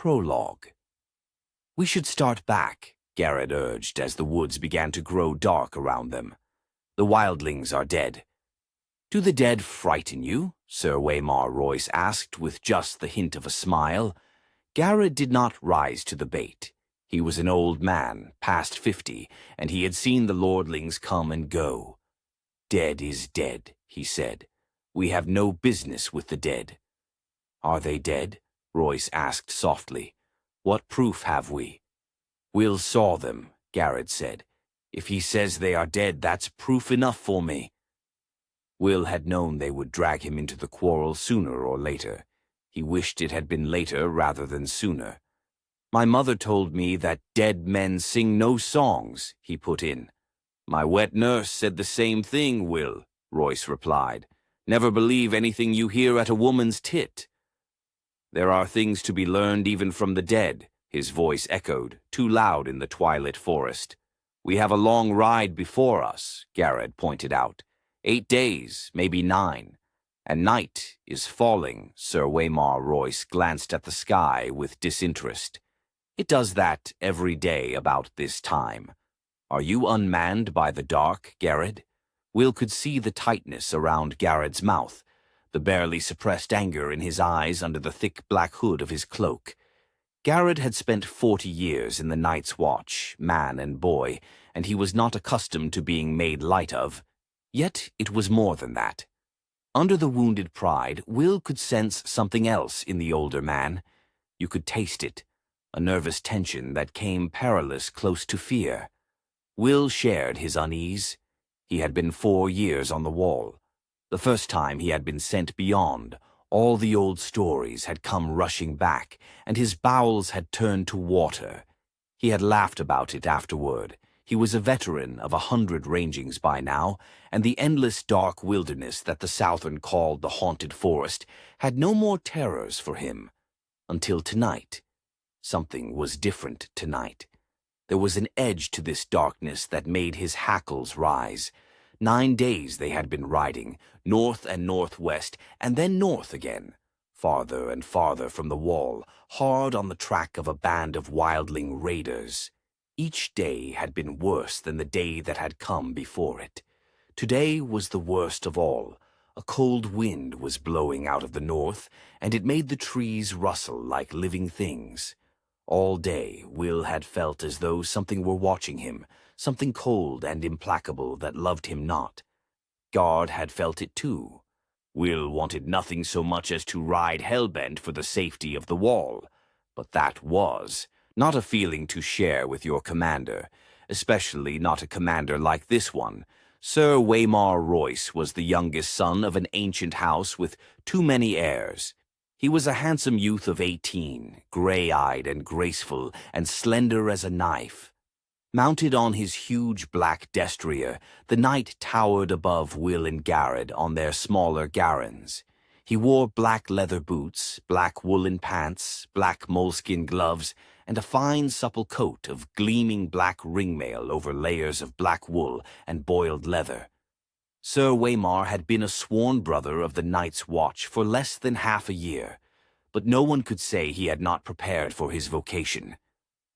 Prologue. "We should start back," Gared urged as the woods began to grow dark around them. "The wildlings are dead." "Do the dead frighten you?" Ser Waymar Royce asked with just the hint of a smile. Gared did not rise to the bait. He was an old man, past 50, and he had seen the lordlings come and go. "Dead is dead," he said. "We have no business with the dead." "Are they dead?" Royce asked softly. "What proof have we?" "Will saw them," Gared said. "If he says they are dead, that's proof enough for me." Will had known they would drag him into the quarrel sooner or later. He wished it had been later rather than sooner. "My mother told me that dead men sing no songs," he put in. "My wet nurse said the same thing, Will," Royce replied. "Never believe anything you hear at a woman's tit." "There are things to be learned even from the dead," his voice echoed, too loud in the twilit forest. "We have a long ride before us," Gared pointed out. 8 days, maybe 9. And night is falling. Ser Waymar Royce glanced at the sky with disinterest. "It does that every day about this time. Are you unmanned by the dark, Gared?" Will could see the tightness around Gared's mouth, the barely suppressed anger in his eyes under the thick black hood of his cloak. Gared had spent 40 years in the Night's Watch, man and boy, and he was not accustomed to being made light of. Yet it was more than that. Under the wounded pride, Will could sense something else in the older man. You could taste it, a nervous tension that came perilous close to fear. Will shared his unease. He had been 4 years on the wall. The first time he had been sent beyond, all the old stories had come rushing back, and his bowels had turned to water. He had laughed about it afterward. He was a veteran of 100 rangings by now, and the endless dark wilderness that the Southern called the Haunted Forest had no more terrors for him. Until tonight. Something was different tonight. There was an edge to this darkness that made his hackles rise. 9 days they had been riding, north and northwest, and then north again, farther and farther from the wall, hard on the track of a band of wildling raiders. Each day had been worse than the day that had come before it. Today was the worst of all. A cold wind was blowing out of the north, and it made the trees rustle like living things. All day, Will had felt as though something were watching him, something cold and implacable that loved him not. Gared had felt it too. Will wanted nothing so much as to ride hellbent for the safety of the wall. But that was not a feeling to share with your commander, especially not a commander like this one. Ser Waymar Royce was the youngest son of an ancient house with too many heirs. He was a handsome youth of 18, gray-eyed and graceful, and slender as a knife. Mounted on his huge black destrier, the knight towered above Will and Gared on their smaller garrons. He wore black leather boots, black woolen pants, black moleskin gloves, and a fine supple coat of gleaming black ringmail over layers of black wool and boiled leather. Ser Waymar had been a sworn brother of the Night's Watch for less than half a year, but no one could say he had not prepared for his vocation.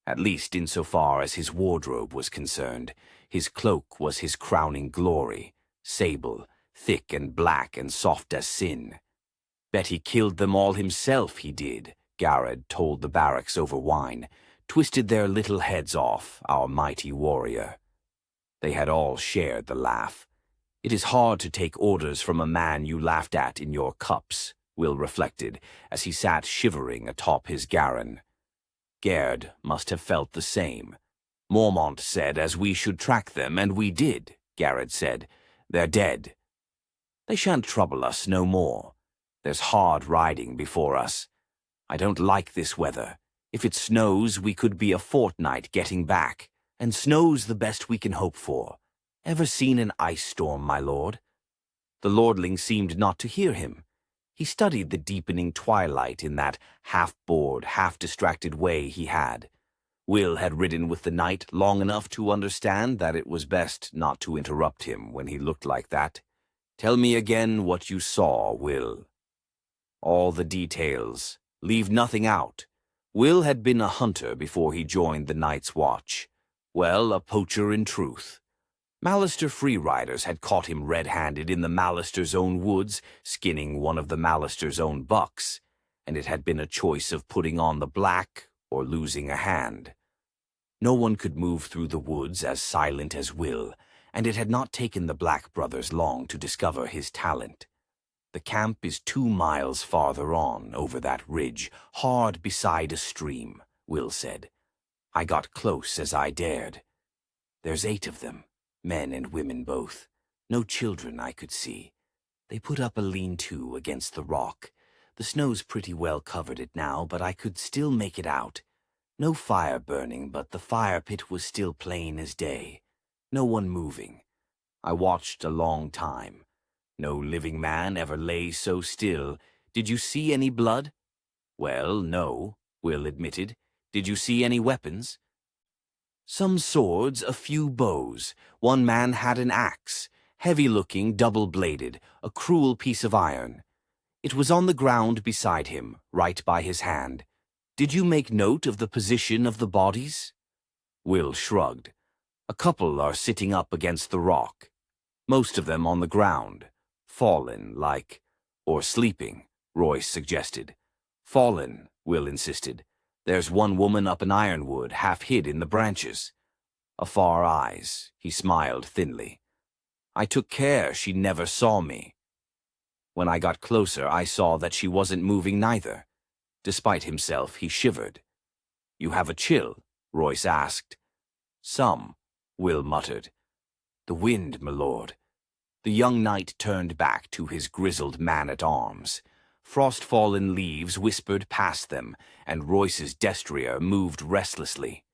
At least insofar as his wardrobe was concerned. His cloak was his crowning glory, sable, thick and black and soft as sin. "Bet he killed them all himself, he did," Gared told the barracks over wine. "Twisted their little heads off, our mighty warrior." They had all shared the laugh. It is hard to take orders from a man you laughed at in your cups, Will reflected, as he sat shivering atop his garron. Gared must have felt the same. "Mormont said as we should track them, and we did," Gared said. "They're dead. They shan't trouble us no more. There's hard riding before us. I don't like this weather. If it snows, we could be a fortnight getting back, and snow's the best we can hope for. Ever seen an ice storm, my lord?" The lordling seemed not to hear him. He studied the deepening twilight in that half-bored, half-distracted way he had. Will had ridden with the knight long enough to understand that it was best not to interrupt him when he looked like that. "Tell me again what you saw, Will." "All the details. Leave nothing out. Will had been a hunter before he joined the Night's Watch. Well, a poacher in truth. Mallister free-riders had caught him red-handed in the Mallister's own woods, skinning one of the Mallister's own bucks, and it had been a choice of putting on the black or losing a hand. No one could move through the woods as silent as Will, and it had not taken the Black brothers long to discover his talent. The camp is 2 miles farther on, over that ridge, hard beside a stream, Will said. I got close as I dared. There's 8 of them, men and women both. No children I could see. They put up a lean-to against the rock. The snow's pretty well covered it now, but I could still make it out. No fire burning, but the fire pit was still plain as day. No one moving. I watched a long time. No living man ever lay so still. Did you see any blood? Well, no, Will admitted. Did you see any weapons? Some swords, a few bows. One man had an axe, heavy-looking, double-bladed, a cruel piece of iron. It was on the ground beside him, right by his hand. Did you make note of the position of the bodies? Will shrugged. A couple are sitting up against the rock. Most of them on the ground. Fallen, like, or sleeping, Royce suggested. Fallen, Will insisted. There's one woman up in Ironwood, half hid in the branches. Afar eyes, he smiled thinly. I took care she never saw me. When I got closer, I saw that she wasn't moving neither. Despite himself, he shivered. You have a chill? Royce asked. Some, Will muttered. The wind, my lord. The young knight turned back to his grizzled man-at-arms. Frost-fallen leaves whispered past them, and Royce's destrier moved restlessly.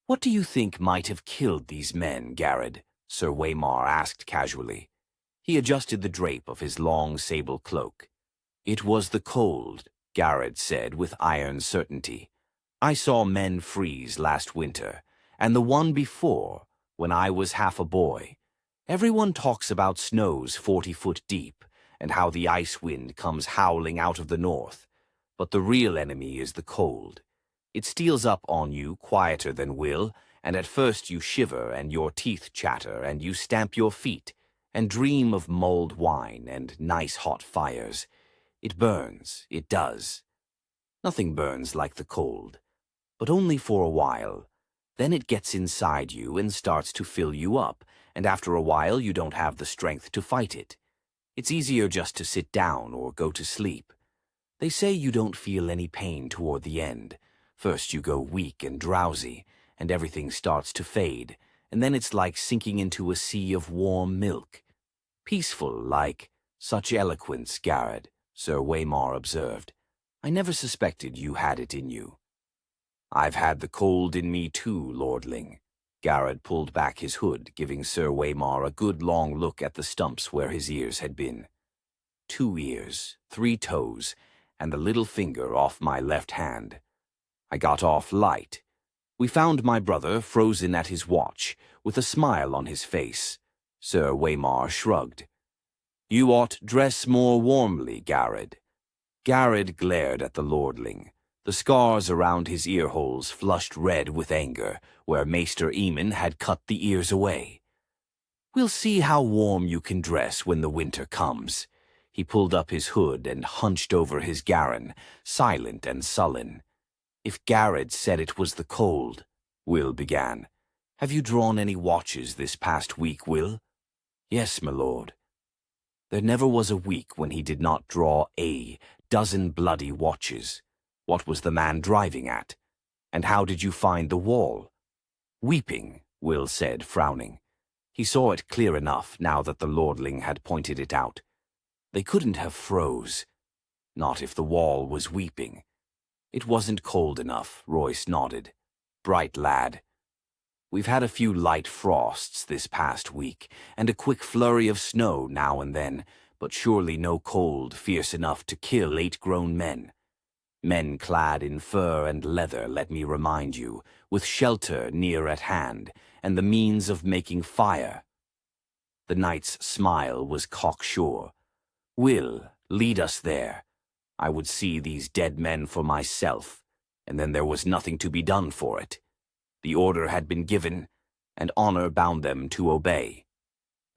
What do you think might have killed these men, Gared? Ser Waymar asked casually. He adjusted the drape of his long sable cloak. It was the cold, Gared said with iron certainty. I saw men freeze last winter, and the one before, when I was half a boy. Everyone talks about snows 40 foot deep, and how the ice wind comes howling out of the north. But the real enemy is the cold. It steals up on you quieter than will, and at first you shiver and your teeth chatter and you stamp your feet, and dream of mulled wine and nice hot fires. It burns, it does. Nothing burns like the cold, but only for a while. Then it gets inside you and starts to fill you up, and after a while you don't have the strength to fight it. It's easier just to sit down or go to sleep. They say you don't feel any pain toward the end. First you go weak and drowsy, and everything starts to fade, and then it's like sinking into a sea of warm milk. Peaceful, like. Such eloquence, Gared, Ser Waymar observed. I never suspected you had it in you. I've had the cold in me too, lordling. Gared pulled back his hood, giving Ser Waymar a good long look at the stumps where his ears had been. 2 ears, 3 toes, and the little finger off my left hand. I got off light. We found my brother frozen at his watch, with a smile on his face. Ser Waymar shrugged. You ought dress more warmly, Gared. Gared glared at the lordling. The scars around his ear-holes flushed red with anger, where Maester Eamon had cut the ears away. We'll see how warm you can dress when the winter comes. He pulled up his hood and hunched over his garron, silent and sullen. If Gared said it was the cold, Will began. Have you drawn any watches this past week, Will? Yes, my lord. There never was a week when he did not draw a dozen bloody watches. What was the man driving at? And how did you find the wall? Weeping, Will said, frowning. He saw it clear enough now that the lordling had pointed it out. They couldn't have froze. Not if the wall was weeping. It wasn't cold enough, Royce nodded. Bright lad. We've had a few light frosts this past week, and a quick flurry of snow now and then, but surely no cold fierce enough to kill 8 grown men. Men clad in fur and leather, let me remind you, with shelter near at hand, and the means of making fire. The knight's smile was cocksure. Will, lead us there. I would see these dead men for myself, and then there was nothing to be done for it. The order had been given, and honor bound them to obey.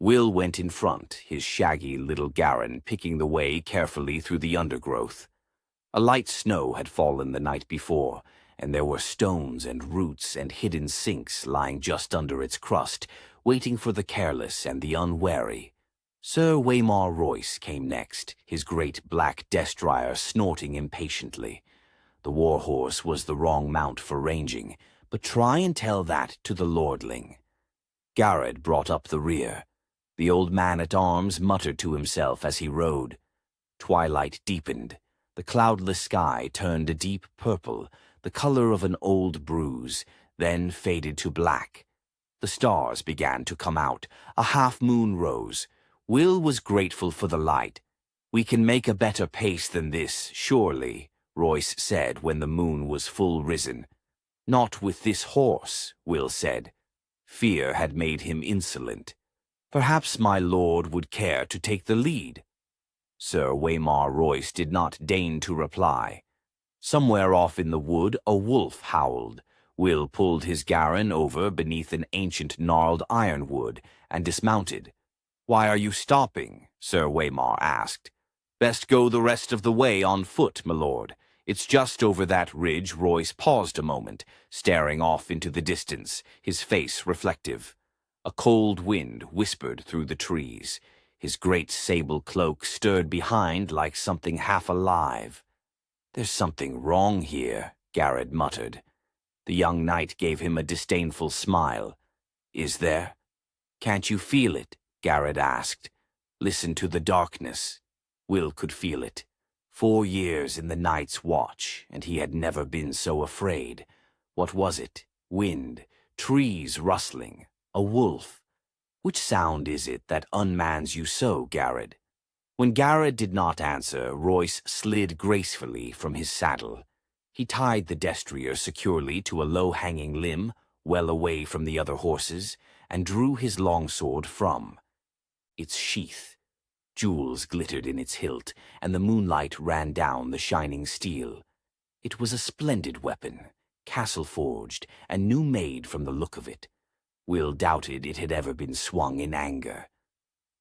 Will went in front, his shaggy little Gared picking the way carefully through the undergrowth. A light snow had fallen the night before, and there were stones and roots and hidden sinks lying just under its crust, waiting for the careless and the unwary. Ser Waymar Royce came next, his great black destrier snorting impatiently. The warhorse was the wrong mount for ranging, but try and tell that to the lordling. Gared brought up the rear. The old man-at-arms muttered to himself as he rode. Twilight deepened. The cloudless sky turned a deep purple, the color of an old bruise, then faded to black. The stars began to come out. A half-moon rose. Will was grateful for the light. "We can make a better pace than this, surely," Royce said when the moon was full risen. "Not with this horse," Will said. Fear had made him insolent. "Perhaps my lord would care to take the lead." Ser Waymar Royce did not deign to reply. Somewhere off in the wood a wolf howled. Will pulled his Gared over beneath an ancient gnarled ironwood and dismounted. "Why are you stopping?" Ser Waymar asked. "Best go the rest of the way on foot, my lord. It's just over that ridge." Royce paused a moment, staring off into the distance, his face reflective. A cold wind whispered through the trees. His great sable cloak stirred behind like something half alive. "There's something wrong here," Gared muttered. The young knight gave him a disdainful smile. "Is there?" "Can't you feel it?" Gared asked. "Listen to the darkness." Will could feel it. 4 years in the night's watch, and he had never been so afraid. What was it? Wind, trees rustling, a wolf. Which sound is it that unmans you so, Gared? When Gared did not answer, Royce slid gracefully from his saddle. He tied the destrier securely to a low-hanging limb, well away from the other horses, and drew his longsword from its sheath. Jewels glittered in its hilt, and the moonlight ran down the shining steel. It was a splendid weapon, castle-forged, and new-made from the look of it. Will doubted it had ever been swung in anger.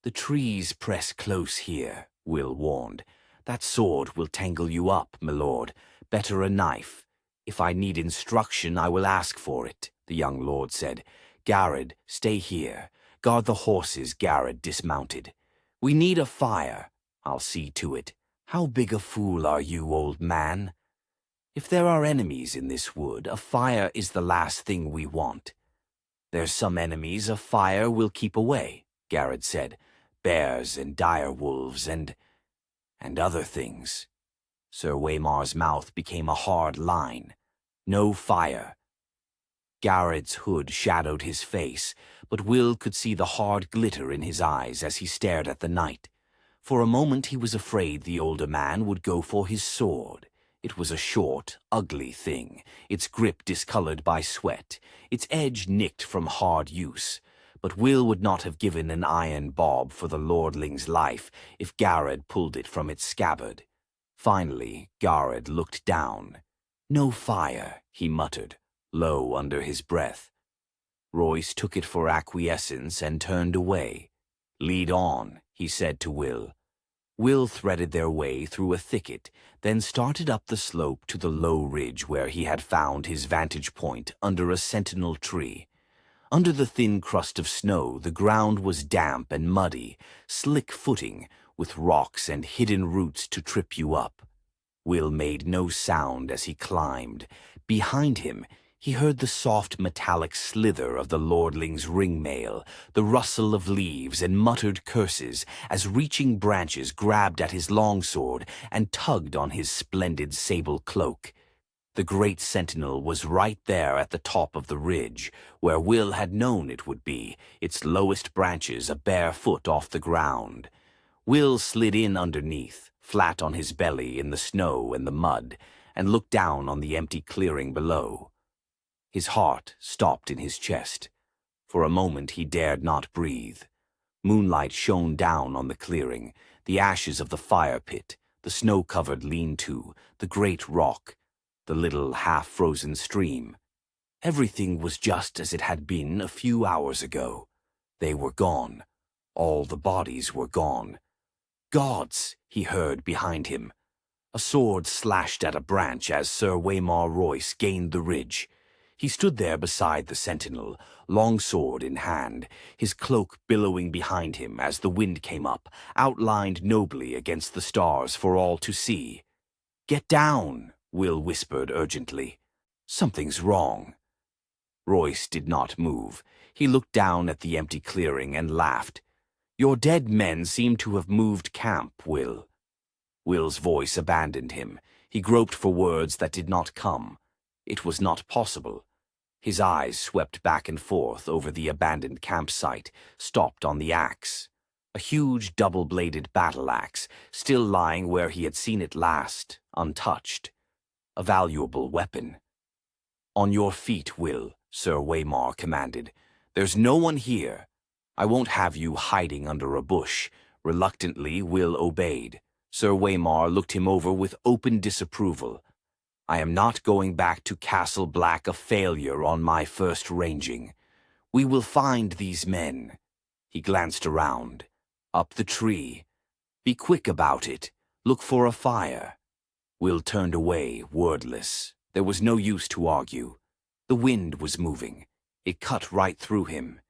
"The trees press close here," Will warned. "That sword will tangle you up, my lord. Better a knife." "If I need instruction, I will ask for it," the young lord said. "Gared, stay here. Guard the horses." Gared dismounted. "We need a fire." "I'll see to it." "How big a fool are you, old man?" "If there are enemies in this wood, a fire is the last thing we want." "There's some enemies a fire will keep away," Gared said. "Bears and dire wolves and other things." Ser Waymar's mouth became a hard line. "No fire." Gared's hood shadowed his face, but Will could see the hard glitter in his eyes as he stared at the night. For a moment he was afraid the older man would go for his sword. It was a short, ugly thing, its grip discolored by sweat, its edge nicked from hard use. But Will would not have given an iron bob for the lordling's life if Gared pulled it from its scabbard. Finally, Gared looked down. "No fire," he muttered, low under his breath. Royce took it for acquiescence and turned away. "Lead on," he said to Will. Will threaded their way through a thicket, then started up the slope to the low ridge where he had found his vantage point under a sentinel tree. Under the thin crust of snow, the ground was damp and muddy, slick footing, with rocks and hidden roots to trip you up. Will made no sound as he climbed. Behind him, he heard the soft metallic slither of the lordling's ringmail, the rustle of leaves and muttered curses as reaching branches grabbed at his longsword and tugged on his splendid sable cloak. The great sentinel was right there at the top of the ridge, where Will had known it would be, its lowest branches a bare foot off the ground. Will slid in underneath, flat on his belly in the snow and the mud, and looked down on the empty clearing below. His heart stopped in his chest. For a moment he dared not breathe. Moonlight shone down on the clearing, the ashes of the fire pit, the snow-covered lean-to, the great rock. the little half-frozen stream. Everything was just as it had been a few hours ago. They were gone. All the bodies were gone. "Gods!" he heard behind him. A sword slashed at a branch as Ser Waymar Royce gained the ridge. He stood there beside the sentinel, long sword in hand, his cloak billowing behind him as the wind came up, outlined nobly against the stars for all to see. "Get down," Will whispered urgently. "Something's wrong." Royce did not move. He looked down at the empty clearing and laughed. "Your dead men seem to have moved camp, Will." Will's voice abandoned him. He groped for words that did not come. It was not possible. His eyes swept back and forth over the abandoned campsite, stopped on the axe. A huge double-bladed battle axe, still lying where he had seen it last, untouched. A valuable weapon. "On your feet, Will," Ser Waymar commanded. "There's no one here. I won't have you hiding under a bush." Reluctantly, Will obeyed. Ser Waymar looked him over with open disapproval. "I am not going back to Castle Black a failure on my first ranging. We will find these men." He glanced around. "Up the tree. Be quick about it. Look for a fire." Will turned away, wordless. There was no use to argue. The wind was moving. It cut right through him.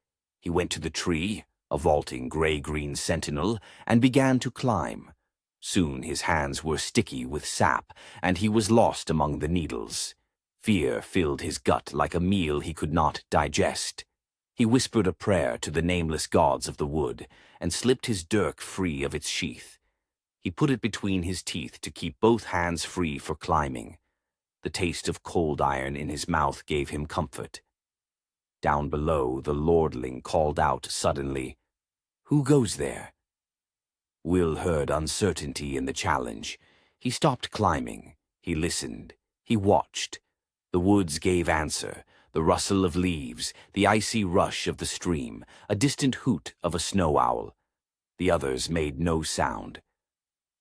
He went to the tree, a vaulting gray-green sentinel, and began to climb. Soon his hands were sticky with sap, and he was lost among the needles. Fear filled his gut like a meal he could not digest. He whispered a prayer to the nameless gods of the wood, and slipped his dirk free of its sheath. He put it between his teeth to keep both hands free for climbing. The taste of cold iron in his mouth gave him comfort. Down below, the lordling called out suddenly, "Who goes there?" Will heard uncertainty in the challenge. He stopped climbing. He listened. He watched. The woods gave answer, the rustle of leaves, the icy rush of the stream, a distant hoot of a snow owl. The others made no sound.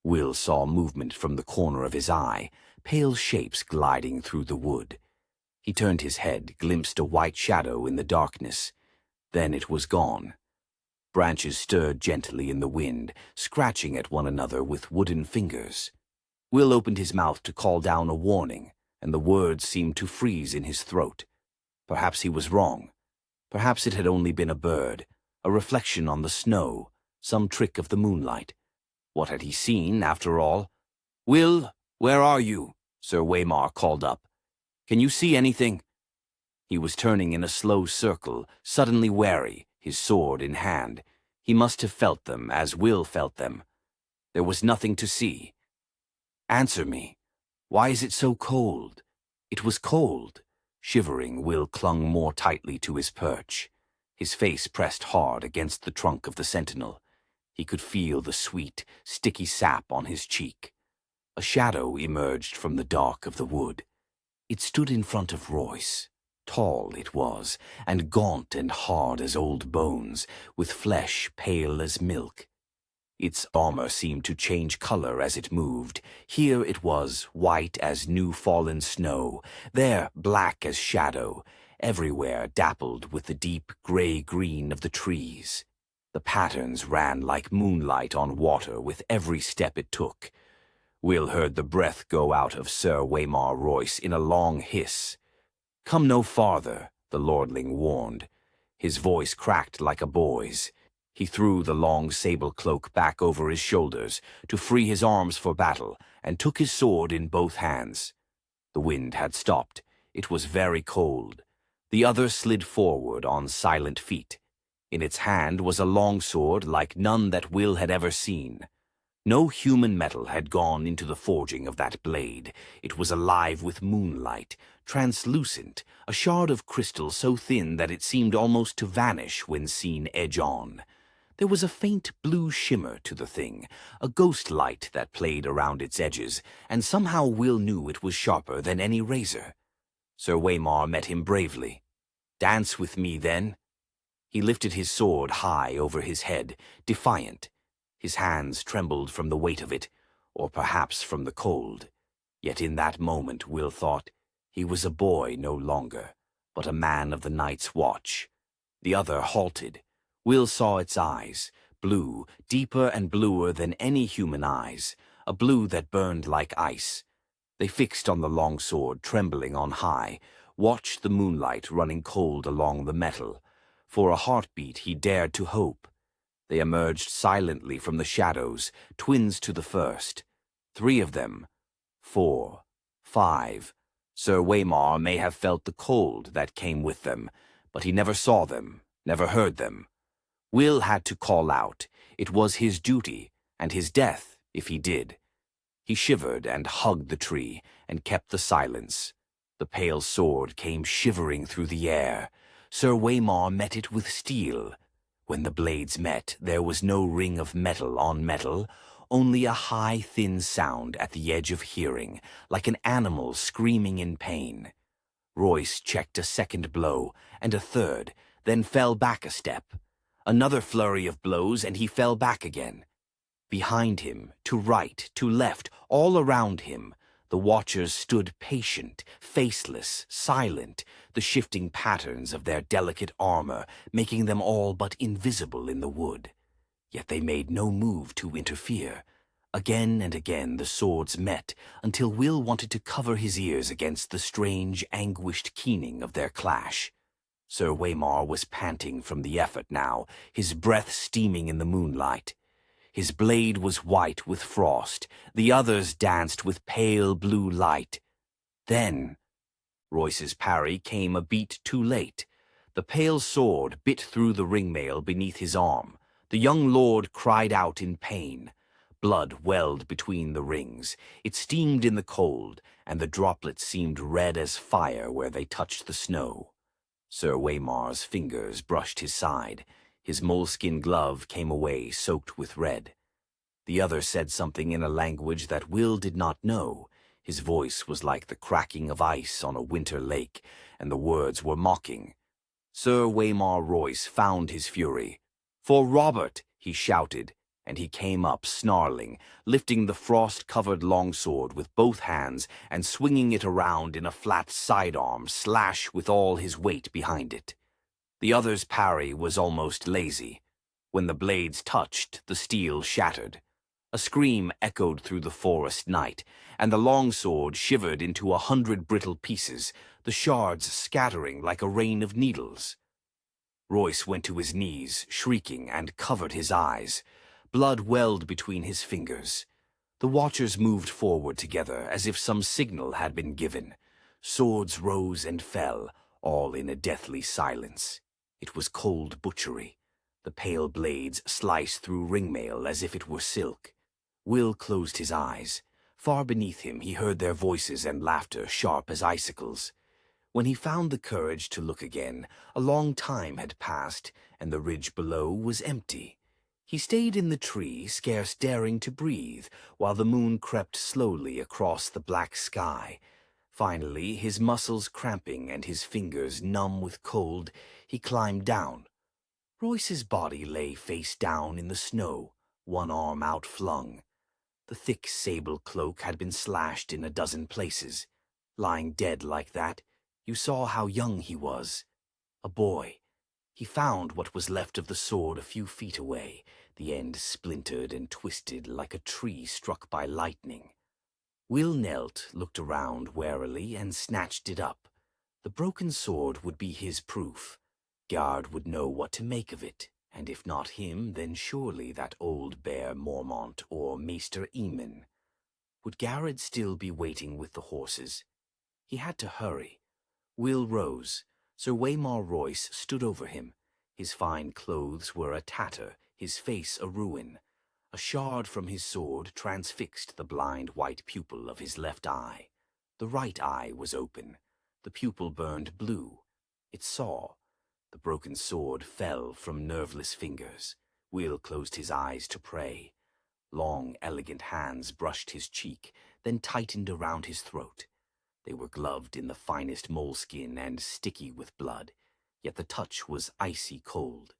Will saw movement from the corner of his eye, pale shapes gliding through the wood. He turned his head, glimpsed a white shadow in the darkness. Then it was gone. Branches stirred gently in the wind, scratching at one another with wooden fingers. Will opened his mouth to call down a warning, and the words seemed to freeze in his throat. Perhaps he was wrong. Perhaps it had only been a bird, a reflection on the snow, some trick of the moonlight. What had he seen, after all? "Will, where are you?" Ser Waymar called up. "Can you see anything?" He was turning in a slow circle, suddenly wary, his sword in hand. He must have felt them as Will felt them. There was nothing to see. "Answer me. Why is it so cold?" It was cold. Shivering, Will clung more tightly to his perch. His face pressed hard against the trunk of the sentinel. He could feel the sweet, sticky sap on his cheek. A shadow emerged from the dark of the wood. It stood in front of Royce. Tall it was, and gaunt and hard as old bones, with flesh pale as milk. Its armor seemed to change color as it moved. Here it was white as new-fallen snow, there black as shadow, everywhere dappled with the deep gray-green of the trees. The patterns ran like moonlight on water with every step it took. Will heard the breath go out of Ser Waymar Royce in a long hiss. "Come no farther," the lordling warned. His voice cracked like a boy's. He threw the long sable cloak back over his shoulders to free his arms for battle, and took his sword in both hands. The wind had stopped. It was very cold. The other slid forward on silent feet. In its hand was a long sword like none that Will had ever seen. No human metal had gone into the forging of that blade. It was alive with moonlight, translucent, a shard of crystal so thin that it seemed almost to vanish when seen edge-on. There was a faint blue shimmer to the thing, a ghost light that played around its edges, and somehow Will knew it was sharper than any razor. Ser Waymar met him bravely. "Dance with me, then." He lifted his sword high over his head, defiant. His hands trembled from the weight of it, or perhaps from the cold. Yet in that moment, Will thought, He was a boy no longer, but a man of the night's watch. The other halted. Will saw its eyes, blue, deeper and bluer than any human eyes, a blue that burned like ice. They fixed on the longsword trembling on high, watched the moonlight running cold along the metal. For a heartbeat he dared to hope. They emerged silently from the shadows, twins to the first. 3 of them. 4. 5. Ser Waymar may have felt the cold that came with them, but he never saw them, never heard them. Will had to call out. It was his duty, and his death if he did. He shivered and hugged the tree, and kept the silence. The pale sword came shivering through the air. Ser Waymar met it with steel. When the blades met, there was no ring of metal on metal, only a high, thin sound at the edge of hearing, like an animal screaming in pain. Royce checked a second blow, and a third, then fell back a step. Another flurry of blows, and he fell back again. Behind him, to right, to left, all around him, the watchers stood patient, faceless, silent, the shifting patterns of their delicate armor making them all but invisible in the wood. Yet they made no move to interfere. Again and again the swords met, until Will wanted to cover his ears against the strange, anguished keening of their clash. Ser Waymar was panting from the effort now, his breath steaming in the moonlight. His blade was white with frost, the others danced with pale blue light. Then Royce's parry came a beat too late. The pale sword bit through the ringmail beneath his arm. The young lord cried out in pain. Blood welled between the rings. It steamed in the cold, and the droplets seemed red as fire where they touched the snow. Ser Waymar's fingers brushed his side. His moleskin glove came away soaked with red. The other said something in a language that Will did not know. His voice was like the cracking of ice on a winter lake, and the words were mocking. Ser Waymar Royce found his fury. "For Robert!" he shouted, and he came up snarling, lifting the frost-covered longsword with both hands and swinging it around in a flat sidearm slash with all his weight behind it. The other's parry was almost lazy. When the blades touched, the steel shattered. A scream echoed through the forest night, and the longsword shivered into 100 brittle pieces, the shards scattering like a rain of needles. Royce went to his knees, shrieking, and covered his eyes. Blood welled between his fingers. The watchers moved forward together as if some signal had been given. Swords rose and fell, all in a deathly silence. It was cold butchery. The pale blades sliced through ringmail as if it were silk. Will closed his eyes. Far beneath him he heard their voices and laughter sharp as icicles. When he found the courage to look again, a long time had passed, and the ridge below was empty. He stayed in the tree, scarce daring to breathe, while the moon crept slowly across the black sky. Finally, his muscles cramping and his fingers numb with cold, he climbed down. Royce's body lay face down in the snow, one arm outflung. The thick sable cloak had been slashed in a dozen places. Lying dead like that, you saw how young he was. A boy. He found what was left of the sword a few feet away, the end splintered and twisted like a tree struck by lightning. Will knelt, looked around warily, and snatched it up. The broken sword would be his proof. Gared would know what to make of it, and if not him, then surely that old bear Mormont or Maester Eamon. Would Gared still be waiting with the horses? He had to hurry. Will rose. Ser Waymar Royce stood over him. His fine clothes were a tatter, his face a ruin. A shard from his sword transfixed the blind white pupil of his left eye. The right eye was open. The pupil burned blue. It saw. The broken sword fell from nerveless fingers. Will closed his eyes to pray. Long, elegant hands brushed his cheek, then tightened around his throat. They were gloved in the finest moleskin and sticky with blood, yet the touch was icy cold.